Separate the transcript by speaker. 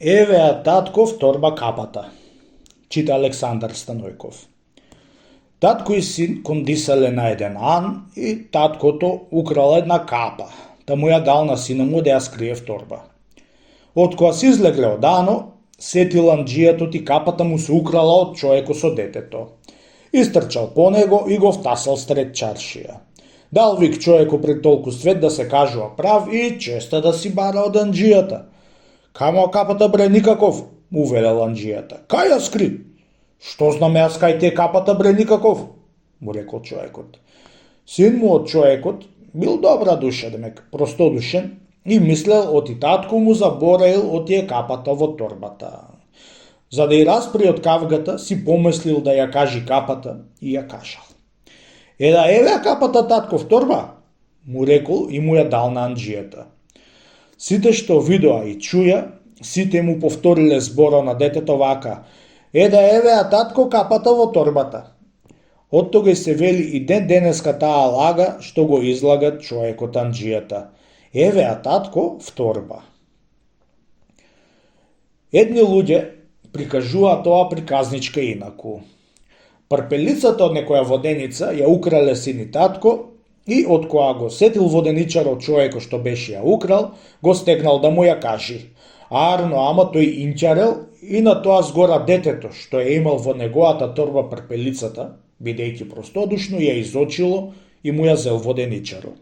Speaker 1: Евеа татков торба капата, чита Александар Станојков. Татко и син кондисале на еден ан и таткото украл една капа, да му ја дал на сина му да ја скрие в торба. Откоја се излегле од ано, сетил анџијатот и капата му се украла од човекот со детето. Истрчал по него и го втасал сред чаршија. Дал вик човеку пред толку свет да се кажува прав и честа да си бара од анџијата. Камо капата бре никаков, му велел анџијата. Кај ја скри? Што знам јас кај те капата бре никаков, му рекол човекот. Син му од човекот бил добра душа, демек простодушен, и мислел оти татко му забораил оти капата во торбата. За да ја распри од кавгата, си помислил да ја кажи капата и ја кажал. Еве капата татко в торба, му рекол и му ја дал на анџијата. Сите што видоа и чуја, сите му повториле збора на детето вака: еве татко капата во торбата. Од тога се вели и ден денеска таа лага што го излага човекот анџијата. Еве татко в торба. Едни луѓе прикажува тоа приказничка инаку. Парпелицата од некоја воденица ја украле син и татко и од која го сетил воденичарот човекот што беше ја украл, го стегнал да му ја кажи. Арно, ама тој инчарел и на тоа згора детето што ја имал во неговата торба парпелицата, бидејќи простодушно ја изочило и му ја зел воденичарот.